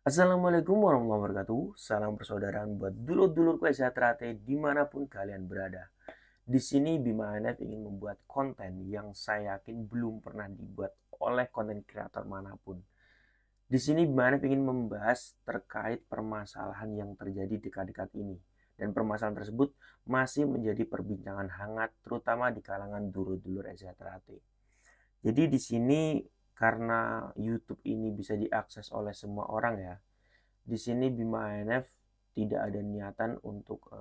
Assalamualaikum warahmatullahi wabarakatuh. Salam persaudaraan buat dulur-dulurku Exatrate dimanapun kalian berada. Di sini Bima Hanef ingin membuat konten yang saya yakin belum pernah dibuat oleh konten kreator manapun. Di sini Bima Hanef ingin membahas terkait permasalahan yang terjadi dekat-dekat ini. Dan permasalahan tersebut masih menjadi perbincangan hangat terutama di kalangan dulur-dulur Exatrate. Jadi di sini karena YouTube ini bisa diakses oleh semua orang ya. Di sini Bima ANF tidak ada niatan untuk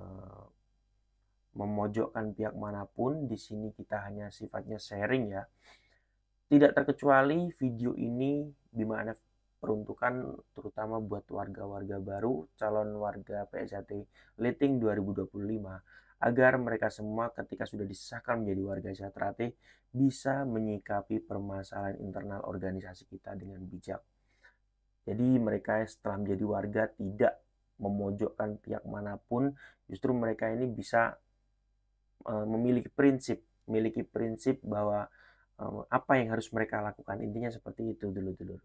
memojokkan pihak manapun. Di sini kita hanya sifatnya sharing ya. Tidak terkecuali video ini Bima ANF peruntukan terutama buat warga-warga baru, calon warga PSAT Liting 2025, agar mereka semua ketika sudah disahkan menjadi warga Exatrate bisa menyikapi permasalahan internal organisasi kita dengan bijak. Jadi mereka setelah menjadi warga tidak memojokkan pihak manapun, justru mereka ini bisa memiliki prinsip bahwa apa yang harus mereka lakukan. Intinya seperti itu dulu-dulu.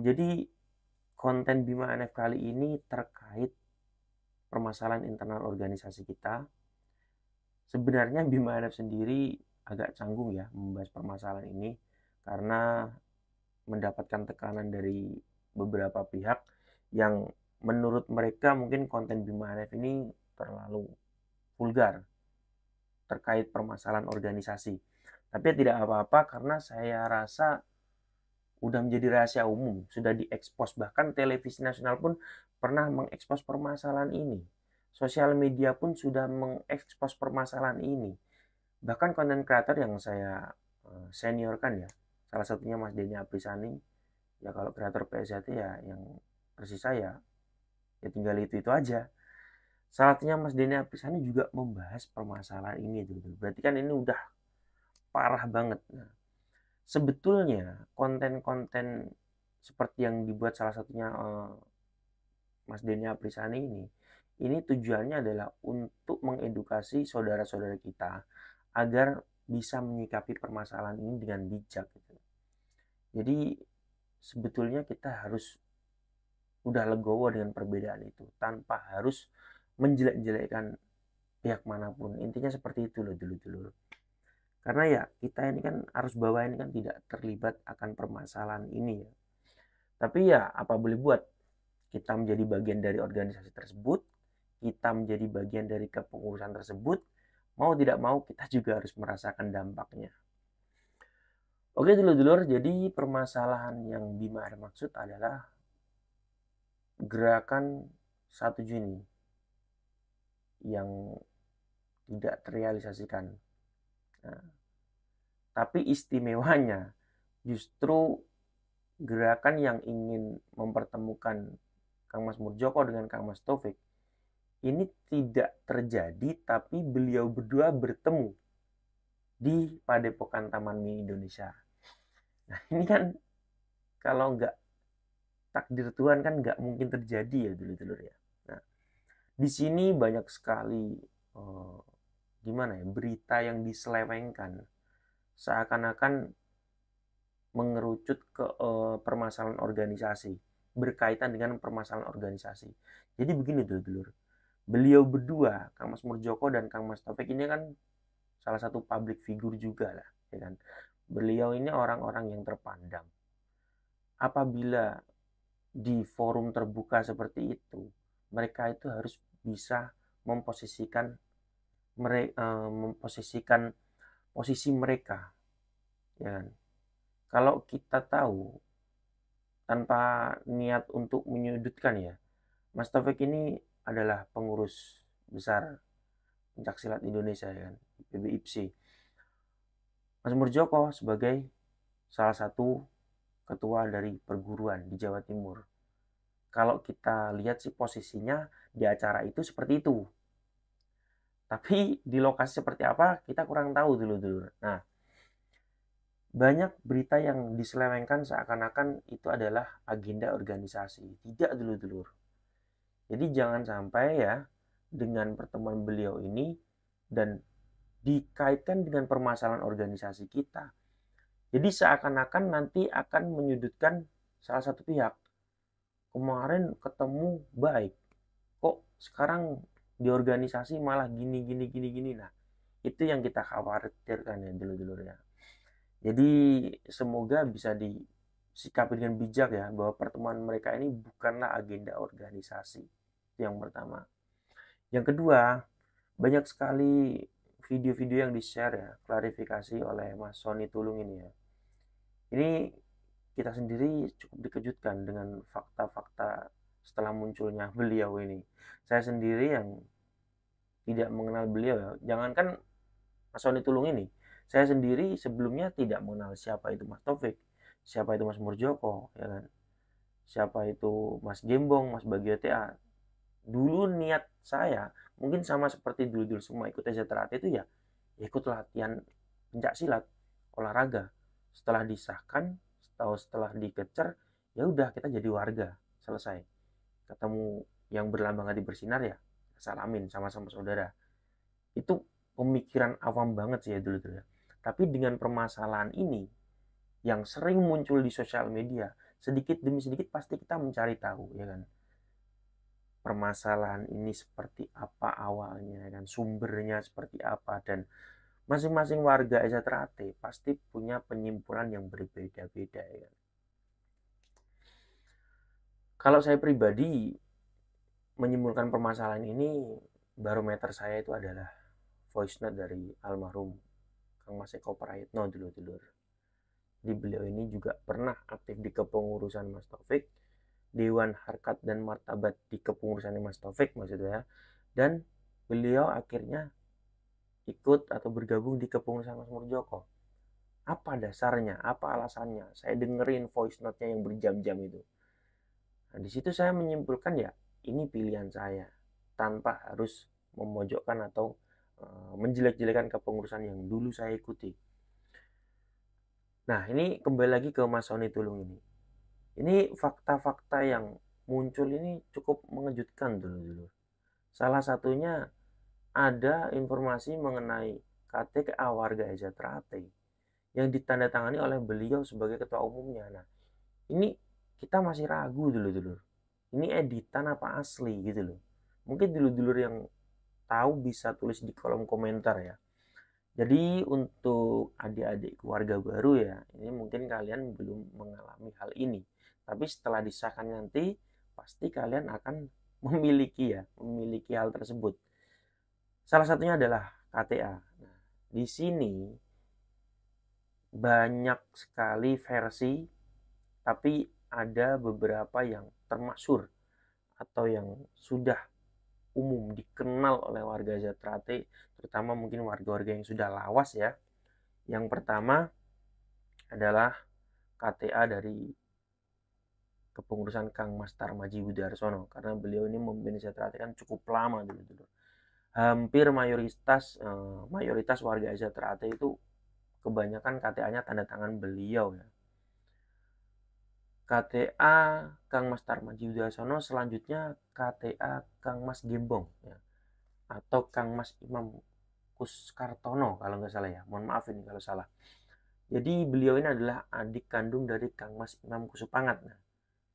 Jadi konten Bima NF kali ini terkait permasalahan internal organisasi kita. Sebenarnya Bima NF sendiri agak canggung ya membahas permasalahan ini karena mendapatkan tekanan dari beberapa pihak yang menurut mereka mungkin konten Bima NF ini terlalu vulgar terkait permasalahan organisasi. Tapi tidak apa-apa karena saya rasa udah menjadi rahasia umum, sudah diekspos, bahkan televisi nasional pun pernah mengekspos permasalahan ini. Sosial media pun sudah mengekspos permasalahan ini. Bahkan konten kreator yang saya seniorkan ya, salah satunya Mas Denny Aprisani, ya kalau kreator PSAT ya yang tersisa ya tinggal itu aja. Salah satunya Mas Denny Aprisani juga membahas permasalahan ini gitu. Berarti kan ini udah parah banget. Nah, sebetulnya konten-konten seperti yang dibuat salah satunya Mas Denny Aprisani ini tujuannya adalah untuk mengedukasi saudara-saudara kita agar bisa menyikapi permasalahan ini dengan bijak gitu. Jadi sebetulnya kita harus udah legowo dengan perbedaan itu tanpa harus menjelek-jelekkan pihak manapun. Intinya seperti itu loh dulu-dulu. Karena ya kita ini kan harus bawah ini kan tidak terlibat akan permasalahan ini ya. Tapi ya apa boleh buat, kita menjadi bagian dari organisasi tersebut, kita menjadi bagian dari kepengurusan tersebut, mau tidak mau kita juga harus merasakan dampaknya. Oke dulur-dulur, jadi permasalahan yang Bima ada maksud adalah gerakan 1 Juni yang tidak terrealisasikan. Nah, tapi istimewanya justru gerakan yang ingin mempertemukan Kang Mas Murjoko dengan Kang Mas Taufik ini tidak terjadi, tapi beliau berdua bertemu di Padepokan Taman Mini Indonesia. Nah ini kan kalau nggak takdir Tuhan kan nggak mungkin terjadi ya dulu-dulu ya. Nah di sini banyak sekali eh, gimana ya berita yang diselewengkan seakan-akan mengerucut ke permasalahan organisasi, berkaitan dengan permasalahan organisasi. Jadi begini dulur-dulur, beliau berdua, Kang Mas Murjoko dan Kang Mas Taufik ini kan salah satu public figure juga lah, ya kan. Beliau ini orang-orang yang terpandang. Apabila di forum terbuka seperti itu, mereka itu harus bisa memposisikan memposisikan posisi mereka, ya kan. Kalau kita tahu tanpa niat untuk menyudutkan ya, Mas Taufik ini adalah pengurus besar pencaksilat Indonesia ya kan, PBIPSI. Mas Murjoko sebagai salah satu ketua dari perguruan di Jawa Timur. Kalau kita lihat sih posisinya di acara itu seperti itu. Tapi di lokasi seperti apa kita kurang tahu dulu. Nah, banyak berita yang diselewengkan seakan-akan itu adalah agenda organisasi. Tidak dulu. Jadi jangan sampai ya dengan pertemuan beliau ini dan dikaitkan dengan permasalahan organisasi kita. Jadi seakan-akan nanti akan menyudutkan salah satu pihak. kemarin ketemu baik, kok sekarang di organisasi malah gini gini gini gini. Nah, itu yang kita khawatirkan ya dulu-dulu ya. Jadi semoga bisa disikapi dengan bijak ya, bahwa pertemuan mereka ini bukanlah agenda organisasi. Itu yang pertama. Yang kedua, banyak sekali video-video yang di-share ya, klarifikasi oleh Mas Sony Tulung ini ya. Ini kita sendiri cukup dikejutkan dengan fakta-fakta setelah munculnya beliau ini. Saya sendiri yang tidak mengenal beliau ya, jangankan Mas Sony Tulung ini, saya sendiri sebelumnya tidak mengenal siapa itu Mas Taufik, siapa itu Mas Murjoko, ya kan? Siapa itu Mas Gembong, Mas Bagio TA. Dulu niat saya mungkin sama seperti dulu-dulu semua ikut Ezra itu ya, ikut latihan pencak silat, olahraga. Setelah disahkan, setelah dikecer, ya udah kita jadi warga, selesai. Ketemu yang berlambang hati bersinar ya, salamin sama-sama saudara. Itu pemikiran awam banget sih ya dulu tuh ya. Tapi dengan permasalahan ini yang sering muncul di sosial media, sedikit demi sedikit pasti kita mencari tahu ya kan. Permasalahan ini seperti apa awalnya dan sumbernya seperti apa, dan masing-masing warga Eza Trate pasti punya penyimpulan yang berbeda-beda ya kan. Kalau saya pribadi menyimpulkan permasalahan ini, barometer saya itu adalah voice note dari almarhum Kang Mas Eko Prayitno dulu-dulur. Di beliau ini juga pernah aktif di kepengurusan Mas Taufik, Dewan Harkat dan Martabat di kepengurusan Mas Taufik maksudnya, dan beliau akhirnya ikut atau bergabung di kepengurusan Mas Murjoko. Apa dasarnya? Apa alasannya? Saya dengerin voice note-nya yang berjam-jam itu. Nah, di situ saya menyimpulkan ya, ini pilihan saya tanpa harus memojokkan atau menjelek-jelekan kepengurusan yang dulu saya ikuti. Nah, ini kembali lagi ke Mas Sony Tulung ini. Ini fakta-fakta yang muncul ini cukup mengejutkan dulu. Salah satunya ada informasi mengenai KTK warga Eza Trate yang ditandatangani oleh beliau sebagai ketua umumnya. Nah, ini kita masih ragu dulu. Ini editan apa asli gitu loh. Mungkin dulu yang tahu bisa tulis di kolom komentar ya. Jadi untuk adik-adik keluarga baru ya, ini mungkin kalian belum mengalami hal ini. Tapi setelah disahkan nanti, pasti kalian akan memiliki hal tersebut. Salah satunya adalah KTA. Nah, di sini banyak sekali versi, tapi ada beberapa yang termasyhur atau yang sudah umum dikenal oleh warga Zatrate, terutama mungkin warga-warga yang sudah lawas ya. Yang pertama adalah KTA dari kepengurusan Kang Mas Tarmaji Budarsono, karena beliau ini memimpin Zatrate kan cukup lama dulu. Hampir mayoritas warga Zatrate itu kebanyakan KTA-nya tanda tangan beliau ya. KTA Kang Mas Tarmaji Budarsono, selanjutnya KTA Kang Mas Gembong ya, atau Kang Mas Imam Kuskartono kalau nggak salah ya, mohon maaf ini kalau salah. Jadi beliau ini adalah adik kandung dari Kang Mas Imam Kusupangat. Nah,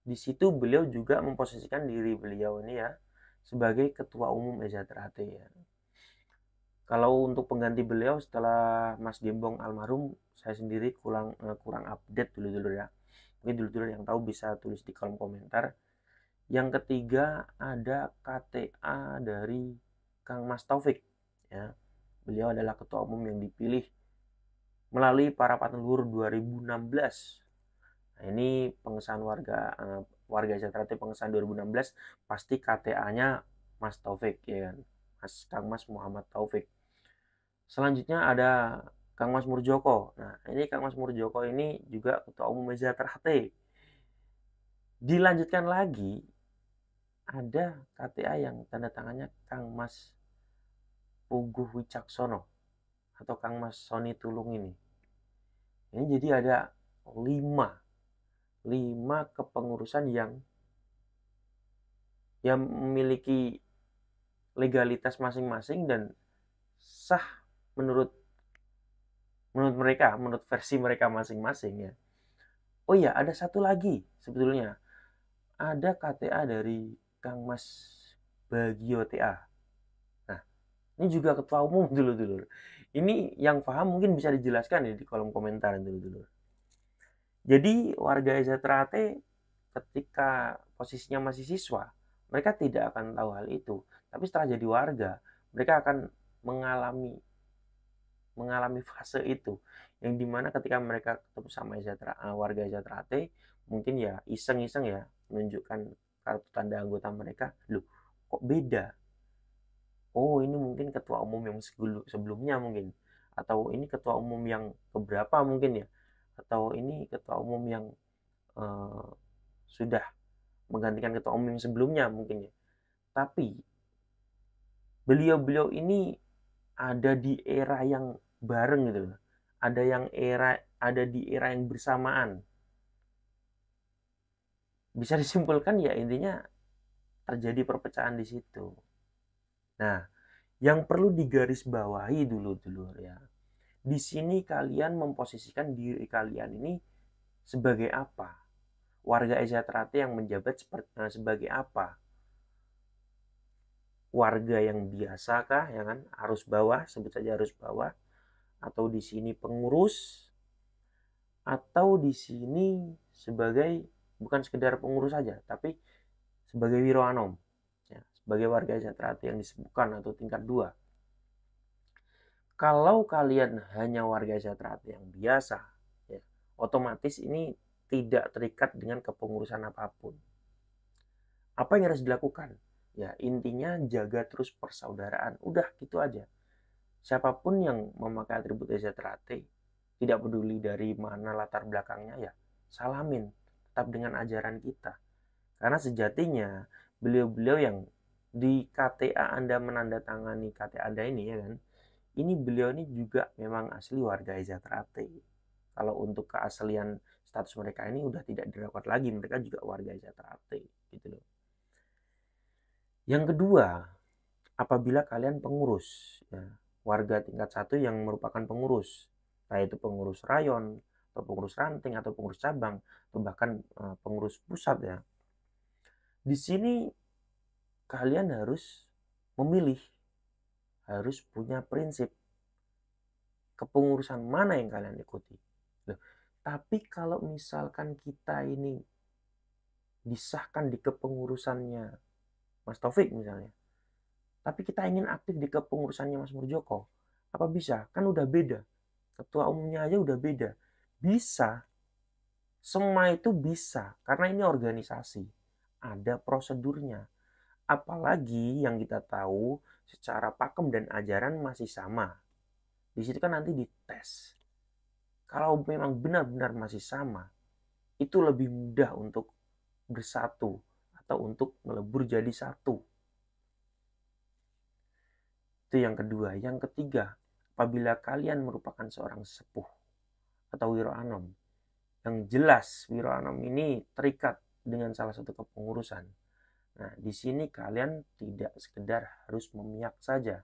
di situ beliau juga memposisikan diri beliau ini ya sebagai ketua umum Eza Trate ya. Kalau untuk pengganti beliau setelah Mas Gembong almarhum, saya sendiri kurang update dulu ya. Mungkin dulu yang tahu bisa tulis di kolom komentar. Yang ketiga ada KTA dari Kang Mas Taufik ya. Beliau adalah ketua umum yang dipilih melalui Parapat Leluhur 2016. Nah, ini pengesahan warga Jakarta pengesahan 2016 pasti KTA-nya Mas Taufik ya kan. Kang Mas Muhammad Taufik. Selanjutnya ada Kang Mas Murjoko. Nah, ini Kang Mas Murjoko ini juga ketua umum Jakarta. Dilanjutkan lagi ada KTA yang tanda tangannya Kang Mas Puguh Wicaksono atau Kang Mas Sony Tulung ini. Ini jadi ada 5 kepengurusan yang memiliki legalitas masing-masing dan sah menurut mereka, menurut versi mereka masing-masing ya. Oh iya, ada satu lagi sebetulnya. ada KTA dari Kang Mas Bagio TA. Nah, ini juga ketua umum dulur-dulur. Ini yang paham mungkin bisa dijelaskan ya di kolom komentar dulur-dulur. Jadi warga SZRAT ketika posisinya masih siswa, mereka tidak akan tahu hal itu. Tapi setelah jadi warga, mereka akan mengalami fase itu. Yang dimana ketika mereka ketemu sama warga SZRAT, mungkin ya iseng-iseng ya menunjukkan kartu tanda anggota mereka. Loh, kok beda? Oh, ini mungkin ketua umum yang sebelumnya mungkin. Atau ini ketua umum yang keberapa mungkin ya. Atau ini ketua umum yang eh, sudah menggantikan ketua umum yang sebelumnya mungkin ya. Tapi beliau-beliau ini ada di era yang bareng gitu loh. Ada di era yang bersamaan. Bisa disimpulkan ya intinya terjadi perpecahan di situ. Nah, yang perlu digarisbawahi dulu ya. Di sini kalian memposisikan diri kalian ini sebagai apa? Warga SZRAT yang menjabat sebagai apa? Warga yang biasa kah, ya kan? Arus bawah, sebut saja arus bawah, atau di sini pengurus, atau di sini sebagai bukan sekedar pengurus saja, tapi sebagai wiroanom, ya, sebagai warga SZRAT yang disebutkan atau tingkat 2. Kalau kalian hanya warga SZRAT yang biasa, ya, otomatis ini tidak terikat dengan kepengurusan apapun. Apa yang harus dilakukan? Ya, intinya jaga terus persaudaraan. Udah gitu aja. Siapapun yang memakai atribut SZRAT, tidak peduli dari mana latar belakangnya, ya salamin. Tetap dengan ajaran kita. Karena sejatinya beliau-beliau yang di KTA Anda menandatangani KTA Anda ini, ya kan, ini beliau ini juga memang asli warga SZRAT. Kalau untuk keaslian status mereka ini udah tidak dirawat lagi, mereka juga warga SZRAT gitu loh. Yang kedua, apabila kalian pengurus, ya, warga tingkat 1 yang merupakan pengurus, entah itu pengurus rayon, atau pengurus ranting, atau pengurus cabang, atau bahkan pengurus pusat ya. Di sini kalian harus memilih, harus punya prinsip kepengurusan mana yang kalian ikuti. Loh, tapi kalau misalkan kita ini disahkan di kepengurusannya Mas Taufik misalnya, tapi kita ingin aktif di kepengurusannya Mas Murjoko, apa bisa? Kan udah beda. Ketua umumnya aja udah beda. Bisa. Semua itu bisa. Karena ini organisasi. Ada prosedurnya. Apalagi yang kita tahu secara pakem dan ajaran masih sama. Di situ kan nanti dites. Kalau memang benar-benar masih sama, itu lebih mudah untuk bersatu atau untuk melebur jadi satu. Itu yang kedua. Yang ketiga, apabila kalian merupakan seorang sepuh atau wiroanom, yang jelas wiroanom ini terikat dengan salah satu kepengurusan. Nah, di sini kalian tidak sekedar harus memihak saja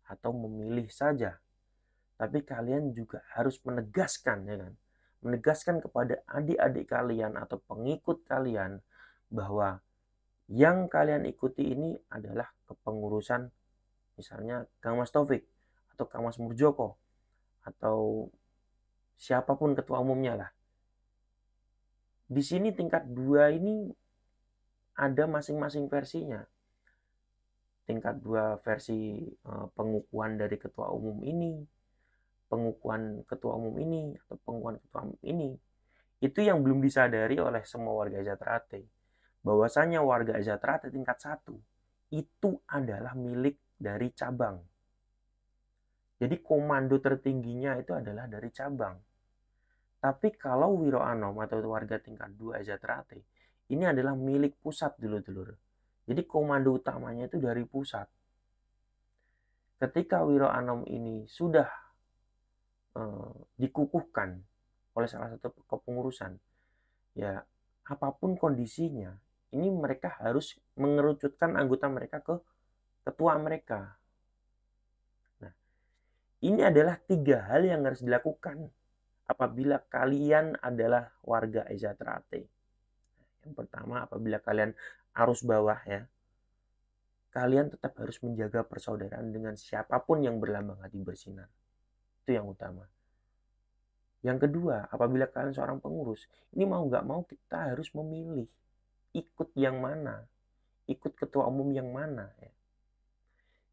atau memilih saja, tapi kalian juga harus menegaskan, ya kan? Menegaskan kepada adik-adik kalian atau pengikut kalian bahwa yang kalian ikuti ini adalah kepengurusan misalnya Kang Mas Taufik atau Kang Mas Murjoko atau siapapun ketua umumnya lah. Di sini tingkat 2 ini ada masing-masing versinya. Tingkat 2 versi pengukuhan dari ketua umum ini, pengukuhan ketua umum ini, atau pengukuhan ketua umum ini. Itu yang belum disadari oleh semua warga SZRAT. Bahwasanya warga SZRAT tingkat 1 itu adalah milik dari cabang. Jadi komando tertingginya itu adalah dari cabang. Tapi kalau wiroanom atau warga tingkat 2 SZRAT, ini adalah milik pusat dulur-dulur. Jadi komando utamanya itu dari pusat. Ketika wiroanom ini sudah dikukuhkan oleh salah satu kepengurusan, ya apapun kondisinya, ini mereka harus mengerucutkan anggota mereka ke ketua mereka. Nah, ini adalah 3 hal yang harus dilakukan apabila kalian adalah warga SZRAT. Yang pertama, apabila kalian arus bawah ya, kalian tetap harus menjaga persaudaraan dengan siapapun yang berlambang hati bersinar. Itu yang utama. Yang kedua, apabila kalian seorang pengurus, ini mau nggak mau kita harus memilih ikut yang mana, ikut ketua umum yang mana. Ya.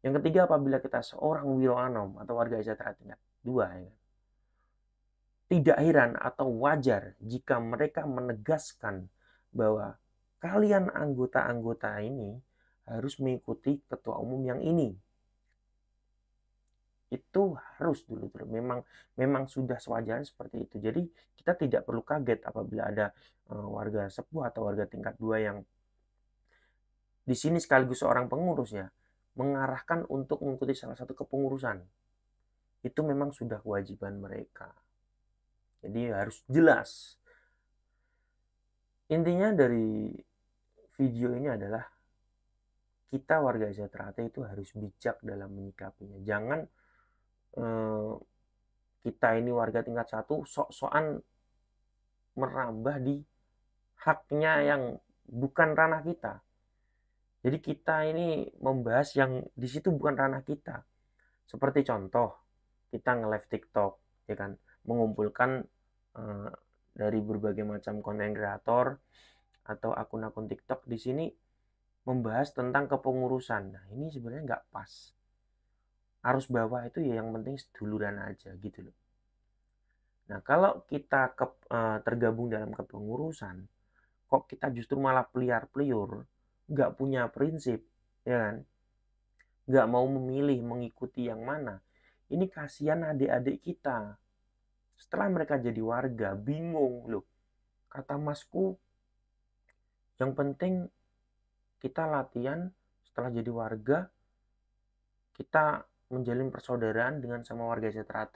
Yang ketiga, apabila kita seorang wiroanom atau warga sejahtera tingkat 2, ya, tidak heran atau wajar jika mereka menegaskan bahwa kalian anggota-anggota ini harus mengikuti ketua umum yang ini. Itu harus dulu. Memang sudah sewajarnya seperti itu. Jadi kita tidak perlu kaget apabila ada warga sepuh atau warga tingkat 2 yang di sini sekaligus seorang pengurus ya, mengarahkan untuk mengikuti salah satu kepengurusan. Itu memang sudah kewajiban mereka. Jadi harus jelas. Intinya dari video ini adalah kita warga Sejahtera itu harus bijak dalam menyikapinya. Jangan kita ini warga tingkat 1 sok-sokan merambah di haknya yang bukan ranah kita. Jadi kita ini membahas yang di situ bukan ranah kita. Seperti contoh, kita nge-live TikTok, ya kan, mengumpulkan dari berbagai macam konten kreator atau akun-akun TikTok di sini membahas tentang kepengurusan. Nah, ini sebenarnya nggak pas. Arus bawah itu ya yang penting seduluran aja gitu loh. Nah, kalau kita tergabung dalam kepengurusan, kok kita justru malah peliar-peliur, nggak punya prinsip, ya kan? Nggak mau memilih, mengikuti yang mana. Ini kasihan adik-adik kita. Setelah mereka jadi warga, bingung loh. Kata masku, yang penting kita latihan setelah jadi warga, kita menjalin persaudaraan dengan sama warga Sejahtera.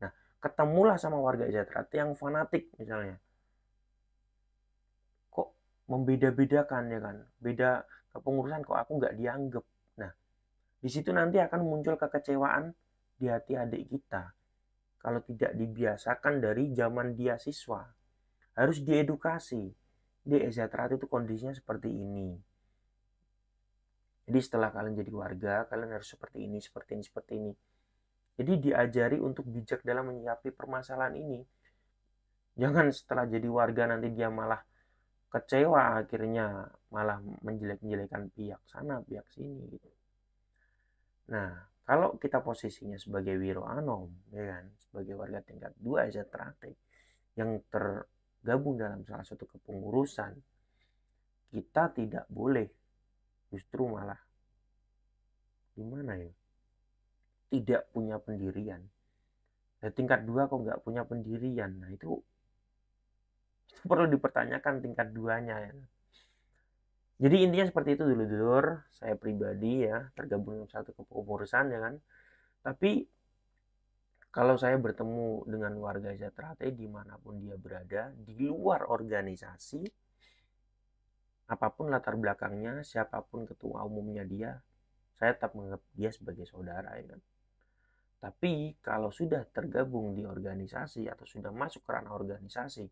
Nah, ketemulah sama warga Sejahtera yang fanatik misalnya. Kok membeda-bedakan ya kan? Beda kepengurusan kok aku nggak dianggap. Nah, di situ nanti akan muncul kekecewaan di hati adik kita. Kalau tidak dibiasakan dari zaman dia siswa. Harus diedukasi. Di Sejahtera itu kondisinya seperti ini. Jadi setelah kalian jadi warga, kalian harus seperti ini, seperti ini, seperti ini. Jadi diajari untuk bijak dalam menyikapi permasalahan ini. Jangan setelah jadi warga nanti dia malah kecewa, akhirnya malah menjelek-jelekan pihak sana, pihak sini. Gitu. Nah, kalau kita posisinya sebagai wiroanom, ya kan, sebagai warga tingkat 2 Sejahtera yang tergabung dalam salah satu kepengurusan, kita tidak boleh justru malah gimana ya, tidak punya pendirian. Nah, tingkat 2 kok nggak punya pendirian. Nah, itu perlu dipertanyakan tingkat 2-nya ya. Jadi intinya seperti itu dulur-dulur. Saya pribadi ya tergabung dalam satu kepengurusan ya kan. Tapi kalau saya bertemu dengan warga Sejahtera dimanapun dia berada, di luar organisasi, apapun latar belakangnya, siapapun ketua umumnya dia, saya tetap menganggap dia sebagai saudara ya kan. Tapi kalau sudah tergabung di organisasi atau sudah masuk ke ranah organisasi,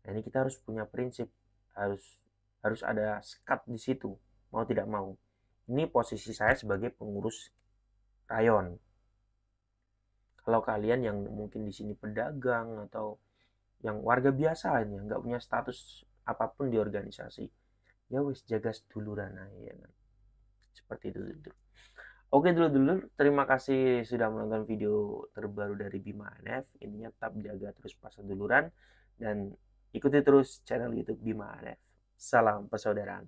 nah ini kita harus punya prinsip, harus ada sekat di situ, mau tidak mau. Ini posisi saya sebagai pengurus rayon. Kalau kalian yang mungkin di sini pedagang atau yang warga biasa aja, nggak punya status apapun di organisasi, ya wis jaga seduluran aja ya kan. Seperti itu dulu. Oke dulur-dulur, terima kasih sudah menonton video terbaru dari Bima NF. Intinya tetap jaga terus perseduluran dan ikuti terus channel YouTube Bima NF. Salam persaudaraan.